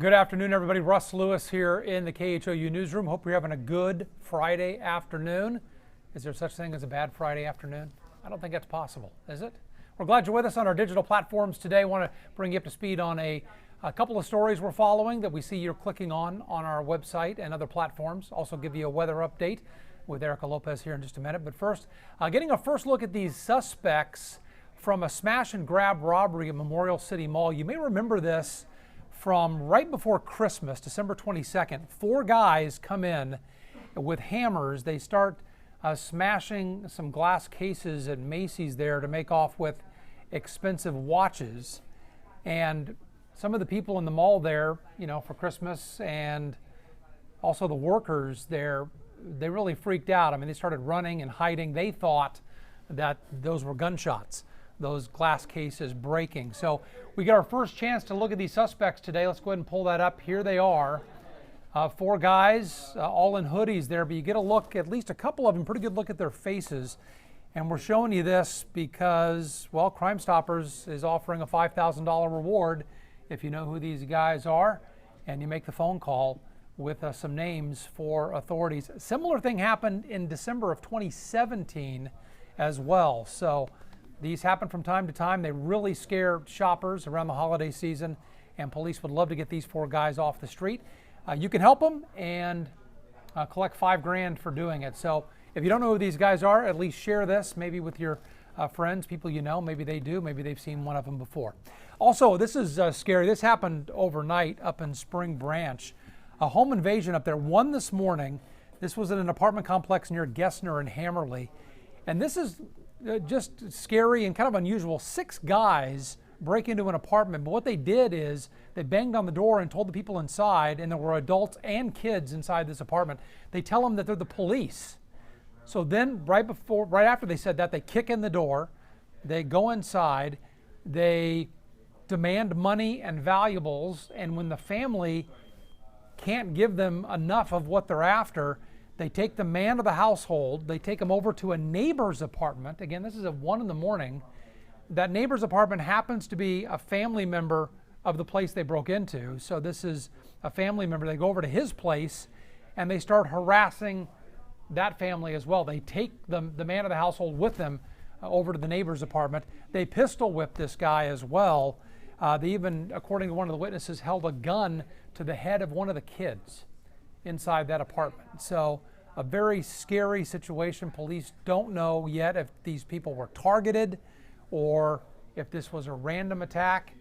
Good afternoon, everybody. Russ Lewis here in the KHOU newsroom. Hope you're having a good Friday afternoon. Is there such thing as a bad Friday afternoon? I don't think that's possible, is it? We're glad you're with us on our digital platforms today. I want to bring you up to speed on a couple of stories we're following that we see you're clicking on our website and other platforms. Also give you a weather update with Erica Lopez here in just a minute. But first, getting a first look at these suspects from a smash and grab robbery at Memorial City Mall. You may remember this from right before Christmas, December 22nd. 4 guys come in with hammers. They start smashing some glass cases at Macy's there to make off with expensive watches. And some of the people in the mall there, you know, for Christmas, and also the workers there, they really freaked out. I mean, they started running and hiding. They thought that those were gunshots, those glass cases breaking. So we get our first chance to look at these suspects today. Let's go ahead and pull that up. Here they are. 4 guys, all in hoodies there, but you get a look, at least a couple of them, pretty good look at their faces. And we're showing you this because, well, Crime Stoppers is offering a $5,000 reward if you know who these guys are and you make the phone call with some names for authorities. A similar thing happened in December of 2017 as well. So these happen from time to time. They really scare shoppers around the holiday season, and police would love to get these 4 guys off the street. You can help them and collect $5 grand for doing it. So if you don't know who these guys are, at least share this maybe with your friends, people you know. Maybe they do. Maybe they've seen one of them before. Also, this is scary. This happened overnight up in Spring Branch. A home invasion up there, 1 this morning. This was in an apartment complex near Gessner and Hammerly. And this is just scary and kind of unusual. 6 guys break into an apartment, but what they did is they banged on the door and told the people inside, and there were adults and kids inside this apartment. They tell them that they're the police. So then right after they said that, they kick in the door, they go inside, they demand money and valuables, and when the family can't give them enough of what they're after, they take the man of the household, they take him over to a neighbor's apartment. Again, this is at 1 in the morning. That neighbor's apartment happens to be a family member of the place they broke into. So this is a family member. They go over to his place and they start harassing that family as well. They take the man of the household with them over to the neighbor's apartment. They pistol whip this guy as well. They even, according to one of the witnesses, held a gun to the head of one of the kids inside that apartment. So a very scary situation. Police don't know yet if these people were targeted or if this was a random attack.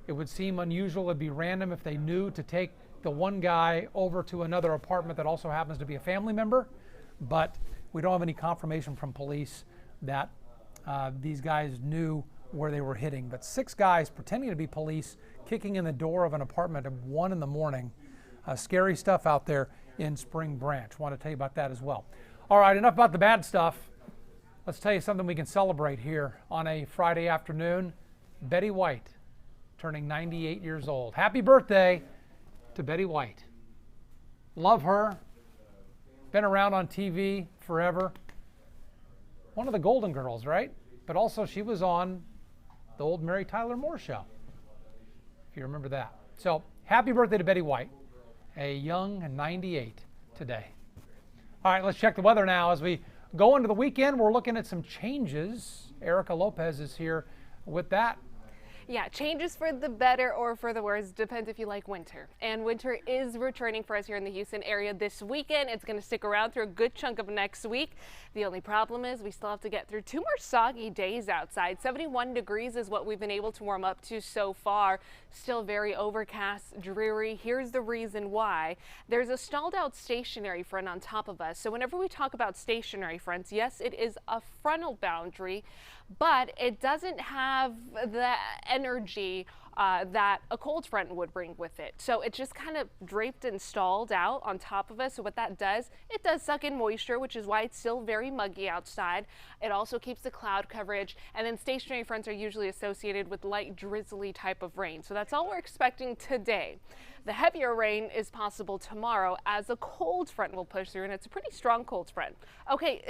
It would seem unusual. It'd be random if they knew to take the one guy over to another apartment that also happens to be a family member. But we don't have any confirmation from police that these guys knew where they were hitting. But 6 guys pretending to be police kicking in the door of an apartment at 1 in the morning. Scary stuff out there in Spring Branch. Want to tell you about that as well. All right, enough about the bad stuff. Let's tell you something we can celebrate here on a Friday afternoon. Betty White turning 98 years old. Happy birthday to Betty White. Love her. Been around on TV forever. One of the Golden Girls, right? But also she was on the old Mary Tyler Moore show, if you remember that. So happy birthday to Betty White. A young 98 today. All right, let's check the weather now. As we go into the weekend, we're looking at some changes. Erica Lopez is here with that. Yeah, changes for the better or for the worse, depends if you like winter. And winter is returning for us here in the Houston area this weekend. It's going to stick around through a good chunk of next week. The only problem is we still have to get through 2 more soggy days outside. 71 degrees is what we've been able to warm up to so far. Still very overcast, dreary. Here's the reason why. There's a stalled out stationary front on top of us. So whenever we talk about stationary fronts, yes, it is a frontal boundary, but it doesn't have the energy that a cold front would bring with it. So it's just kind of draped and stalled out on top of us. So what that does, it does suck in moisture, which is why it's still very muggy outside. It also keeps the cloud coverage, and then stationary fronts are usually associated with light drizzly type of rain. So that's all we're expecting today. The heavier rain is possible tomorrow as a cold front will push through, and it's a pretty strong cold front. Okay.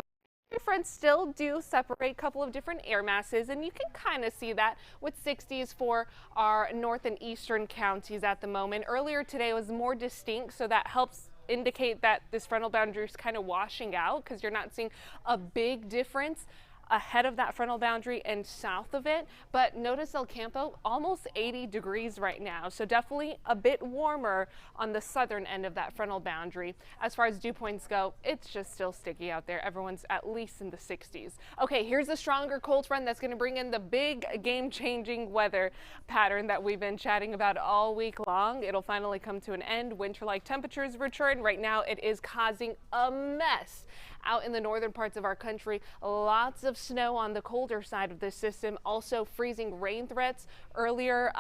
fronts still do separate a couple of different air masses, and you can kind of see that with 60s for our north and eastern counties at the moment. Earlier today was more distinct, so that helps indicate that this frontal boundary is kind of washing out because you're not seeing a big difference ahead of that frontal boundary and south of it. But notice El Campo, almost 80 degrees right now, so definitely a bit warmer on the southern end of that frontal boundary. As far as dew points go, it's just still sticky out there. Everyone's at least in the 60s. Okay, here's a stronger cold front that's going to bring in the big game-changing weather pattern that we've been chatting about all week long. It'll finally come to an end. Winter-like temperatures return. Right now it is causing a mess out in the northern parts of our country. Lots of snow on the colder side of this system, also freezing rain threats. Earlier,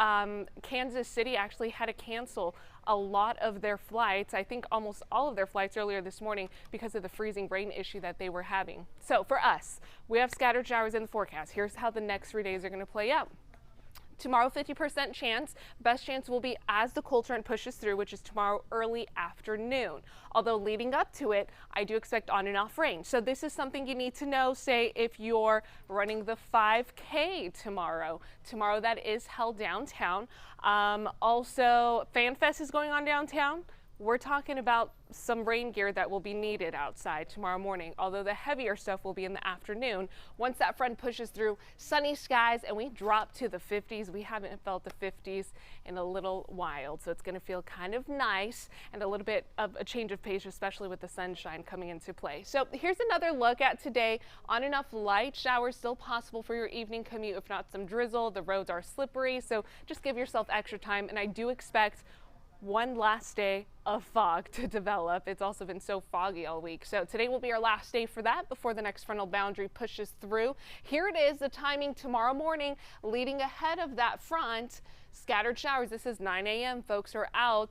Kansas City actually had to cancel a lot of their flights, I think almost all of their flights earlier this morning because of the freezing rain issue that they were having. So for us, we have scattered showers in the forecast. Here's how the next 3 days are going to play out. Tomorrow, 50% chance. Best chance will be as the cold front pushes through, which is tomorrow early afternoon. Although leading up to it, I do expect on and off rain. So this is something you need to know, say, if you're running the 5K tomorrow. Tomorrow that is held downtown. Also, Fan Fest is going on downtown. We're talking about some rain gear that will be needed outside tomorrow morning, although the heavier stuff will be in the afternoon. Once that front pushes through, sunny skies and we drop to the 50s. We haven't felt the 50s in a little while, so it's going to feel kind of nice and a little bit of a change of pace, especially with the sunshine coming into play. So here's another look at today. On and off light showers still possible for your evening commute, if not some drizzle. The roads are slippery, so just give yourself extra time, and I do expect one last day of fog to develop. It's also been so foggy all week. So today will be our last day for that before the next frontal boundary pushes through. Here it is, the timing tomorrow morning leading ahead of that front. Scattered showers. This is 9 a.m. Folks are out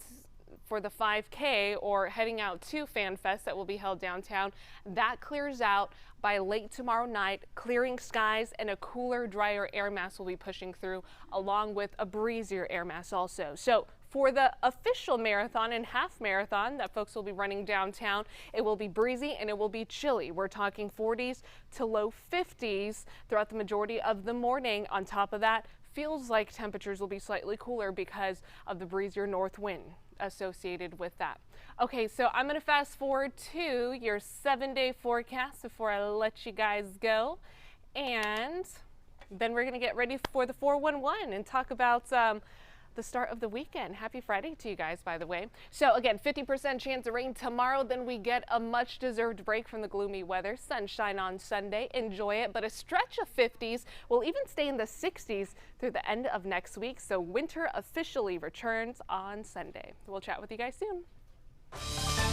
for the 5K or heading out to Fan Fest that will be held downtown. That clears out by late tomorrow night, clearing skies, and a cooler, drier air mass will be pushing through, along with a breezier air mass also. So for the official marathon and half marathon that folks will be running downtown, it will be breezy and it will be chilly. We're talking 40s to low 50s throughout the majority of the morning. On top of that, feels like temperatures will be slightly cooler because of the breezier north wind associated with that. Okay, so I'm going to fast forward to your 7-day forecast before I let you guys go, and then we're going to get ready for the 411 and talk about the start of the weekend. Happy Friday to you guys, by the way. So again, 50% chance of rain tomorrow. Then we get a much deserved break from the gloomy weather. Sunshine on Sunday. Enjoy it. But a stretch of 50s will even stay in the 60s through the end of next week. So winter officially returns on Sunday. We'll chat with you guys soon.